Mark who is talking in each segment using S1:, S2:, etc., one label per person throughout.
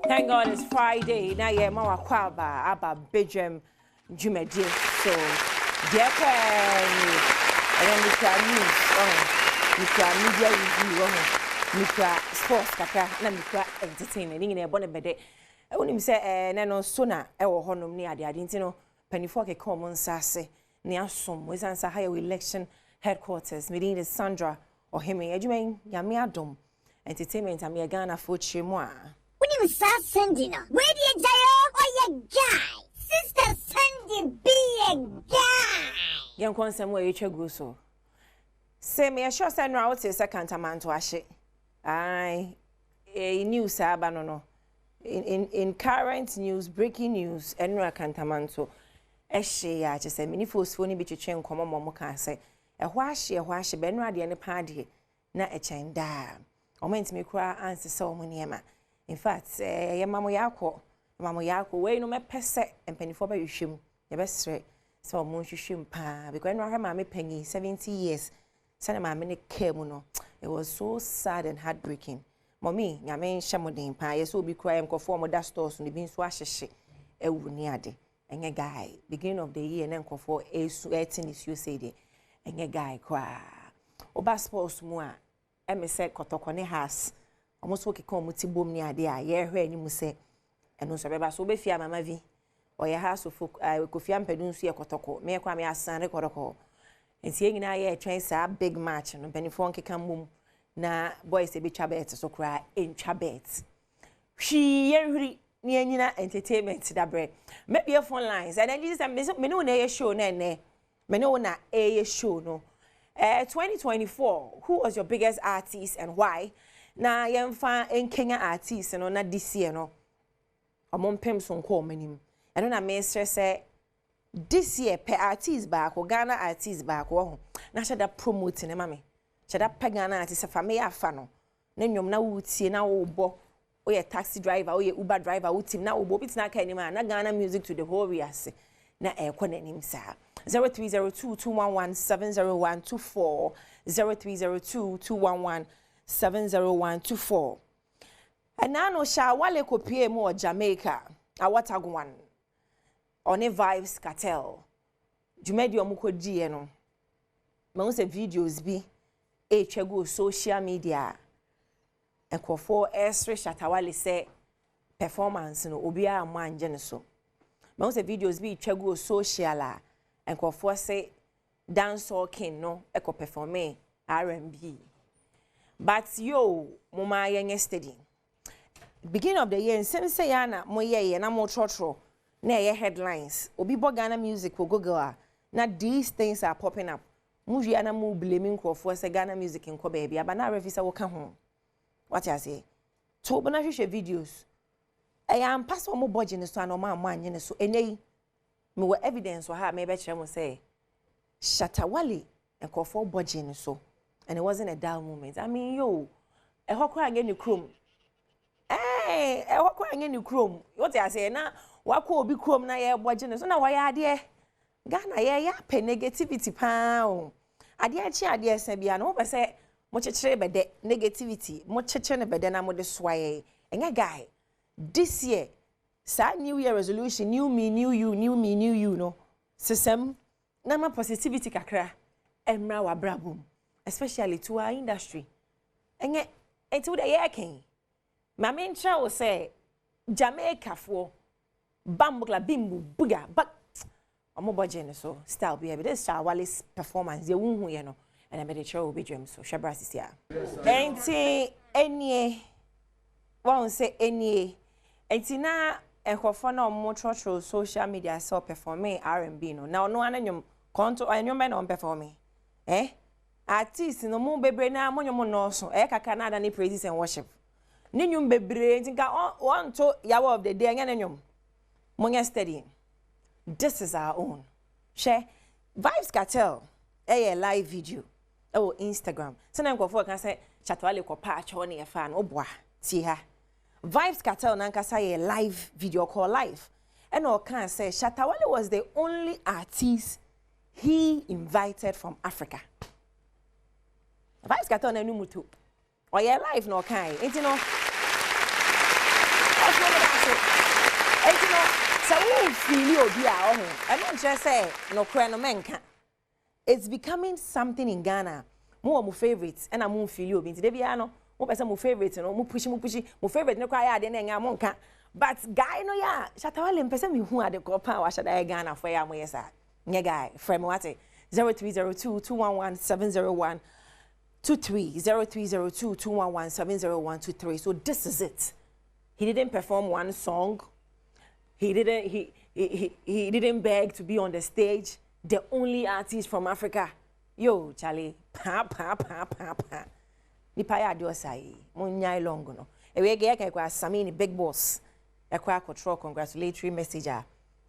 S1: Thank God it's Friday. Now yeah, mawa kwaba aba bedroom jumedi. So dear friend, and then media review, sports kaka, na entertainment. Ningi na bonne bede. Unim say nano sona ewo honum ni ade ade no panifo ke common sase ni asom we sansa higher election headquarters meeting is Sandra or him adwumen yame Adom entertainment am ye Ghana for chemu a
S2: unim sa Sandy no where the jayo or your guy sister Sandy be a guy
S1: yen konsem we twegu so say me sure say no out second man to ahye ai news aba no in current news, breaking news, enra kantamanto. Ehye ya che se mini fosfo ni bi twetwe nkomo momo kan se ehwo ahye benra de ne paade na echen da. Oment me kura anse se omo niema. In fact, ye mamo yakọ we no mepese empanifo ba hwehwem. Ye besre se omo hwehwem pa because enra ha ma me panyi 70 years. Sana ma me ne kemu no. It was so sad and heartbreaking. Mommy, nyame shamodin pa yeso obi kura emkofo mo da stores no bi nso ahyehye ewu ni ade enye guy beginning of the year na nkofo esu etin is you say de enye guy kwa oba sports mu a emese kotoko ne has omoso keka omuti bom ni ade a ye hwe ani mu se eno so beba so obefia mama vi oye house of kofia mpedun su ye kotoko me kwa me asan rekordoko enti enyina ye twen sa big match no benifo nkeka mum na boys e be chabet so kra en chabet hwi yehuri ni anyina entertainment dabre maybe your phone lines and then this me no na ye show na me no na e show no 2024 who was your biggest artist and why na yemfa en Kenya artist no na this year no omompem so nko manim eno na me stress this year per artist back or Ghana artist back wo na shada promoting mama Chada pagana ati se fame ya fa no na nwom na wutie na wo bo oye taxi driver oye Uber driver wutim na wo bo bit na ka anima na Ghana music to the whole riase na ekọ nanim sa 030221170124 030221170124 anano Shatta Wale kopie mu o Jamaica awatagwan one Vybz Kartel jumedi omukodie no ma se videos bi go social media ekwofo esre Shatta Wale say performance no obi a manje ne so ma say videos bi go social a ekwofo say dance king no eko perform R&B but yo mama yenye steady beginning of the year nsem say yana mo ye na mo trotro na ye headlines obi bo Ghana music ko Google a na these things are popping up Muji ana mu blaming for say Ghana music in ko baby aba na refisa wo ka ho what you say to bona hwehwe videos I am pass mo budget ne so ana ma anye ne so enei me wo evidence ha me be kire mo say Shatta Wale and for budget ne so and it wasn't a dull moment I mean yo e hokwa anye ne krom e hokwa anye ne krom what you say na wakọ obi krom na ye budget ne so na wa ya ade Ghana ya pe negativity pa o ade achi ade esabia no be say mo chechire bede negativity mo chechire ne bede na mo de soaye enye guy this year sa new year resolution new me new you no sesem na ma positivity kakra emra wa brabum especially to our industry enye enti wo de ye ken ma me ntra wo say Jamaica fo bambukla bimbu buga but omo budget so style be this Shatta Wale's performance ye wunhu ye no and I made a show be dream so shabra sisia enti enie won say enie enti na enkofo na omo trotro social media so performing R&B no na ono ananyum konto anyum be na on performing artist no mo bebre na monyum no so kaka na ada ni praises and worship ninyum bebre enti ka on to yawo of the day anya nanyum monya steady. This is our own. Share Vybz Kartel a live video oh Instagram. So na nkofo kan say Shatta Wale ko pa cho na fan obwa ti ha. Vybz Kartel na nka say a live video call live. And o kan say Shatta Wale was the only artist he invited from Africa. Vybz Kartel na numutu. O ye live no kan. Enti no And you know, so we feel obi a ho. I don't just say no kra no menka. It's becoming something in Ghana. Mo favorites and I'm feel obi. Nti de bia no, mo pese mo favorite no, mo push. Mo favorite no kra ya de na nya mo nka. But guy no ya, Shatta Wale mpese me hu ade ko pa wa Shatta Ghana for ya mo yesa. Nye guy, frame what 0302 211 701 23 0302 211 701 23. So this is it. He didn't perform one song. He didn't beg to be on the stage. The only artist from Africa. Yo, Charlie. Pa. Nipa ya diosai. Munyai longo no. Ewe ge kwa Samini big boss. Ekwa control congratulatory message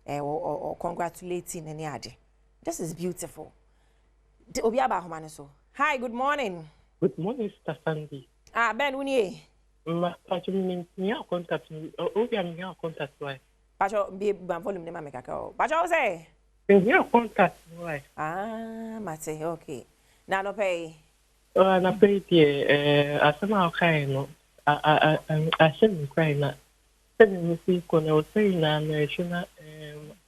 S1: or congratulating any ade. This is beautiful. Obi aba homane so. Hi, good morning.
S3: Good morning, Mr. Sandy.
S1: Ben Wuni.
S3: Pacho me contact me. Obi am here contact why.
S1: Pacho be volume ne ma makeaka. Pacho say.
S3: Here contact why.
S1: Mate, okay. Na no pay.
S3: Na pay tie asema okay no. I said me cry na. Said me see kono say na national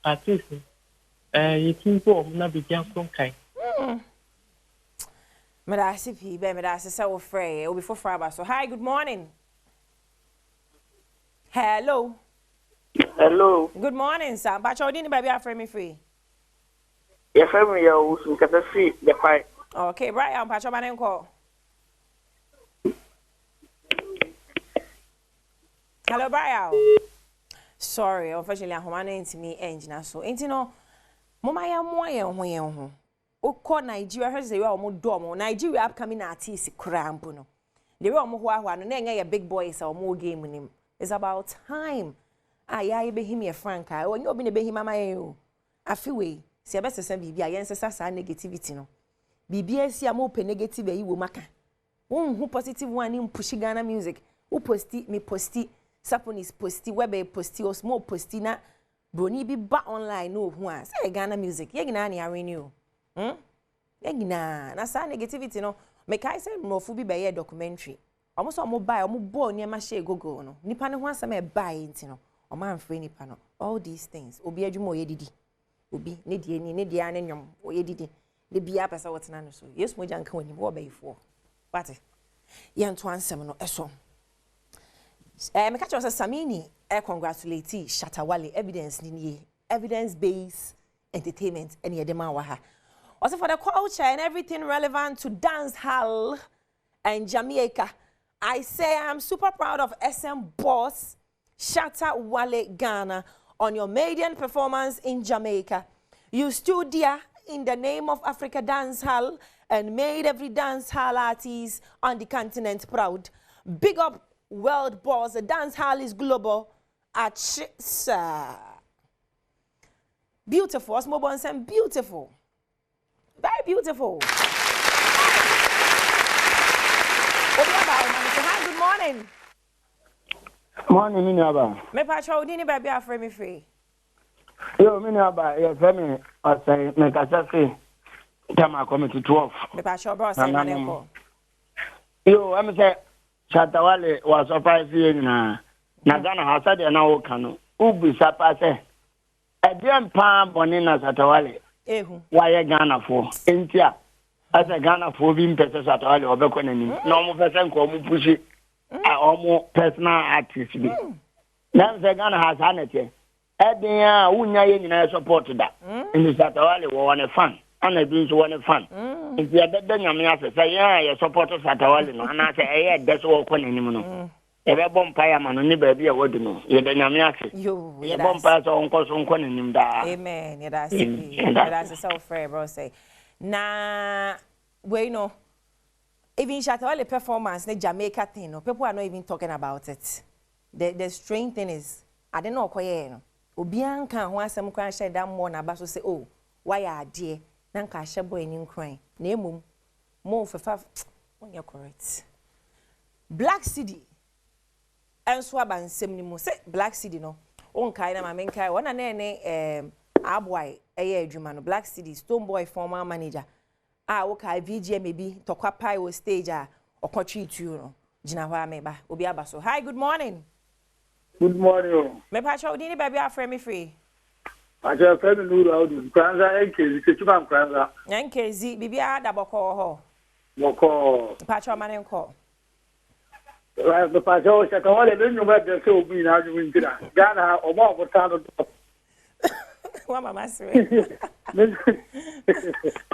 S3: artist. You think for na be jam kon kai.
S1: Madasi P, be Madasi so free. Or before Friday. So hi, good morning. Hello.
S4: Hello.
S1: Good morning, sir. But you didn't baby after me free.
S4: Your family are also free. The fight.
S1: Okay, right. I'm Pacho Manenko. Hello, Brian. Sorry, unfortunately, I'm running into me engine. So, ain't you know, Mama, ya moye Oko Nigeria has the way domo. Nigeria upcoming artist cramp no. The way omo no na big boys or more game with him. It's about time. Ya be him ye franka. When you be him mama you. Afi we. Si abese se bibia yense sa negativity no. Bibia si amope negative yi wo maka. Who positive one in push Ghana music. Who posti me posti. Saponis posti webe posti or small posti na broni bi ba online no hu a. Say Ghana music. Ye gina na renew. Na sa negativity no make I say no fu bi be ye documentary almost omo buy omo bo niam share google no nipa ne ho asem e buy nti no omo amfre nipa no all these things obi adwuma oye didi obi ne die ni ne dia ne nwom oye didi ne bia pesa wotena no so yes mo janka wani bo be ifo but ye nto ansem no eso me ka cho say Samini congratulate Shatta Wale evidence ni evidence based entertainment and ye dem wa ha. Also for the culture and everything relevant to dance hall and Jamaica, I say I'm super proud of SM boss Shatta Wale Ghana on your maiden performance in Jamaica. You stood there in the name of Africa Dance Hall and made every dance hall artist on the continent proud. Big up world boss, the dance hall is global. Achisa. Beautiful, Osmo Bonsen, beautiful. Very beautiful. Hi, good morning.
S4: Morning, Minaba.
S1: Me patrol dini baby afre me free.
S4: Yo, Minaba, your family, I say, make a say, Tama committee 12.
S1: Me patrol bro say maneko.
S4: Yo, I'm say, Shatta Wale was surprised na Ghana has said na o kanu. Ubi sapa say, e dem pan boni na Shatta Wale. Why Ghana for? India, as a Ghana for being person at all or beckoning. No person come push it. Almost personal artist. Now the Ghana has sanity. Edia, Unya supported that. In the Shatta Wale one a fan. And I do one a fan. If you are dead, then you say, yeah, you support Shatta Wale. And I say, yeah, that's all one anymore. If a bumpire man, only baby, I would know. You're the Yamiaki. You, bumpires on course on Conan.
S1: Amen. That's so fair, bro. Say, nah, we know. Even Shatta Wale performance, the Jamaica thing, no, people are not even talking about it. The strange thing is, I don't know why you know. Obianka who some cry share that more na baso say, oh, why are dear? Nanka shabo in crying. Name more for five. When you're correct. Black City. And swab and semnimu say Black City no. On kaina ma menkai wana ne aboy eye adwuma no Black City Stone Boy former manager. Woka VGM maybe tokwa pai o stage or country to you no. Jina ho ameba obi aba so. Hi, good morning.
S5: Good morning.
S1: Me pacho dini baby afre me free.
S5: Pacho friend no out. Kranza enke zikechuma kranza.
S1: Enke zi bibia da boko ho.
S5: Boko.
S1: Pacho manenko.
S5: The pacho Shatta Wale no nyuma de so obi na aju ntira. Ghana omo obotano.
S1: What mama say?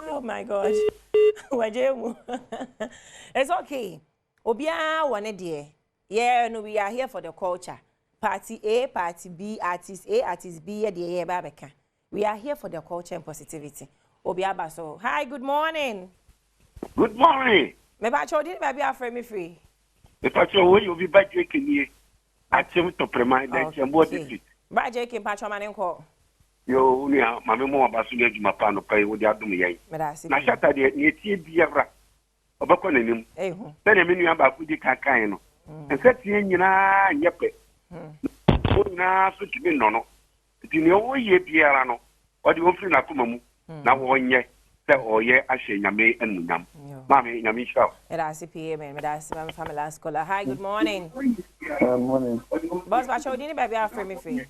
S1: Oh my gosh. Wajemu. It's okay. Obia one dear. Yeah, no, we are here for the culture. Party A, Party B, artist A, artist B, yeah, babeka. We are here for the culture and positivity. Obia baso. Hi, good morning.
S6: Good morning.
S1: Me ba cho din baby afre me free.
S6: Me pa cho we you be ba jeke ni. Atem to prema da chembo titi.
S1: Ba jeke pa cho manen ko.
S6: Yo ni mame mo ba su le djuma pa no kai wo dia dum yai. Na Shatta de ni tie biara. Obako nanim.
S1: Ehu.
S6: Na me nua ba ku di kankan no. Ense tie nyina nyepe. O na so tibi no no. Ti ni o ye biara no. O di wo firi na kuma mu. Na wo nye. Se o ye ahye nyame anunyam. Mame nyame shao.
S1: Era CPA man, me da my family scholar. Hi, good morning.
S5: Morning.
S1: Boss ba cho din baby afre me free.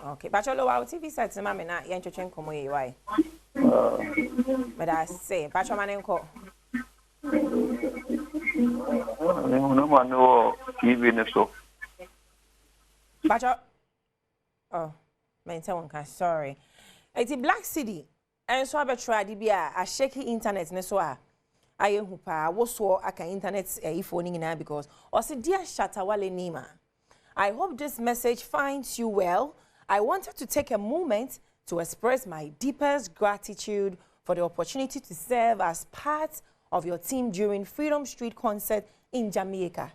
S1: Okay, but your low TV sets, mamma, not Yancho Komo, why? But I say, Pacho Manenko.
S5: No one know even so.
S1: Pacho. Oh, my town can sorry. It's a Black City, and so I tried to be a shaky internet, Neswa. I am who pa was so I can internet a phoning now because, or say, dear Shatta Wale Nima. I hope this message finds you well. I wanted to take a moment to express my deepest gratitude for the opportunity to serve as part of your team during Freedom Street concert in Jamaica.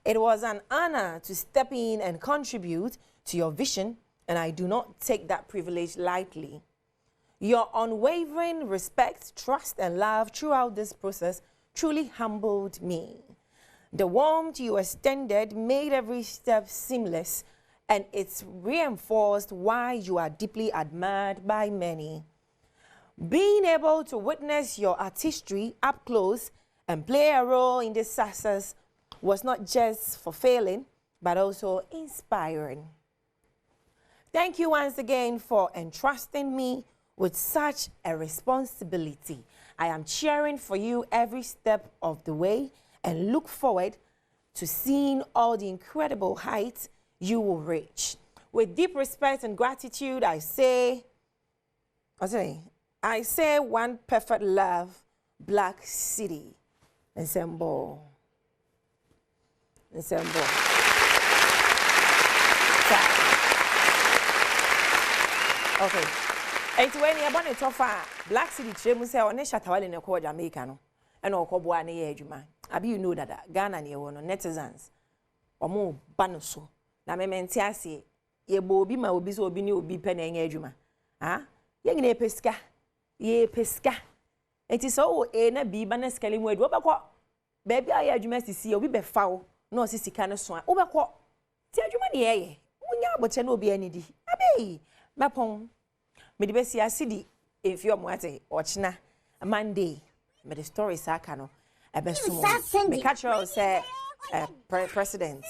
S1: It was an honor to step in and contribute to your vision, and I do not take that privilege lightly. Your unwavering respect, trust, and love throughout this process truly humbled me. The warmth you extended made every step seamless, and it's reinforced why you are deeply admired by many. Being able to witness your artistry up close and play a role in this success was not just fulfilling, but also inspiring. Thank you once again for entrusting me with such a responsibility. I am cheering for you every step of the way and look forward to seeing all the incredible heights you will reach. With deep respect and gratitude, I say one perfect love, Black City. Ensemble. Okay. It's when you're born in Tofa, Black City, Chemu say, or Shatta Wale in a Jamaica, no? And or Koboa ne ejuma. Abi you know that Ghana ne wono netizens. Omo banoso. Na me menti ase ye bo obi ma obi so obi ni obi pe na enye ejuma. Ha? Ye ngine peska. Ye peska. Enti so o na bi ba na skali mu edu obekọ. Baby aye ejuma sisi obi be fa wo na osisi ka ne so a. Obekọ. Ti ejuma ne ye. Munya aboche na obi anidi. Abi mapon. Me de besi asidi efi omo ate ochina Monday. Me the story sakano ebesumo me catch her say president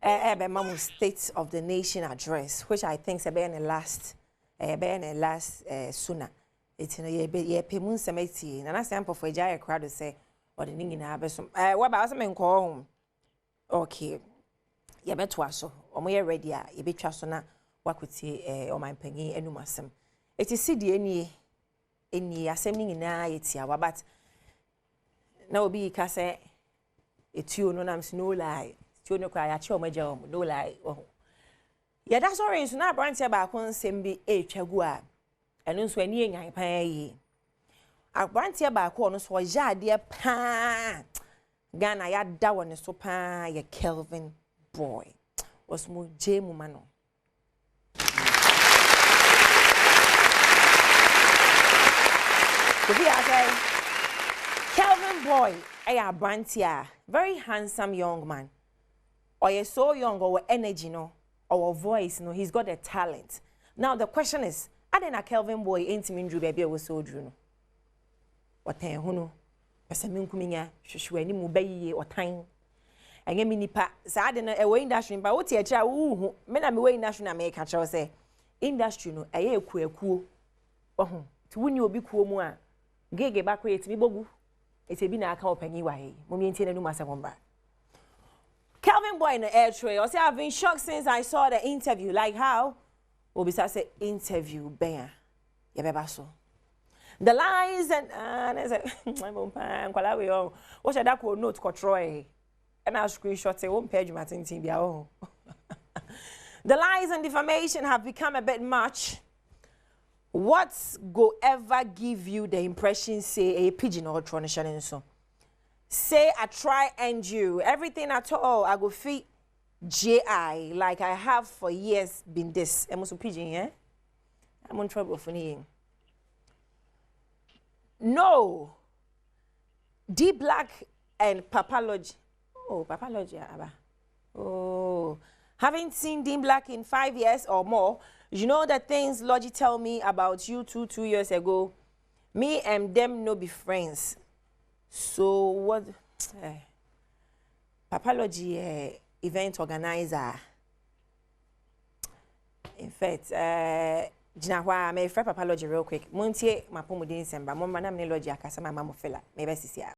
S1: mamu state of the nation address, which I think se be in the last sooner it's no ye pemun semeti na sample for jaya crowd say or the ningi na abesum what ba asem nko home okay ye beto aso omo ye ready a ye betwa so na wakuti o man panyin enumasem it is see the eni asem ni nyina yetia wa but na obi ka say etuo no nam no lie tuo no kwa ya che o maja o no lie oh ya da sorry nso na branch ba kon sem bi etwagu a eno nso ani enyan pan yi abrantie ba ko no so ja ade pa Ghana ya da woni so pa ya Kelvyn Boy was mo jemu mano Kelvyn Boy, a brantia, very handsome young man. Or you're so young, or energy, no, or voice, no, he's got a talent. Now the question is, I didn't Kelvyn Boy ain't mean you baby was so drew. What ten huno? Pesamin kuminya, shushuani mubayi or time. enye mi nipa saa de no e we industry ba wo tie kira wo me na me we industry na me ka kira say industry no eye ekuakuo ohun ti wuni obi kuo mu a gege ba ko etimi bogu etebi na aka opanyi wa he mo mi ntie na numa asem Kelvyn Boy no air tray. I say I've been shocked since I saw the interview. Like how? Obisa say interview ben. Ya so. The lies and I said my mom pan kwala we on. What should that quote note control? And I screenshot say one page Martin Tibia oh. The lies and defamation have become a bit much. What's go ever give you the impression say a pigeon or tradition so? Say I try and you everything at all I go feed JI like I have for years been this. I'm also pigeon, yeah? I'm on trouble for me. No. D Black and Papalogy. Oh, Papalogy, Abba. Oh. Haven't seen D Black in 5 years or more. You know the things Logi tell me about you 2 years ago. Me and them no be friends. So what? Papalogy event organizer. In fact, Jinahwa, may friend Papalogy real quick. Montie, my pomodin semba. Mama na mne logi akasa mama mofela. Maybe sisi.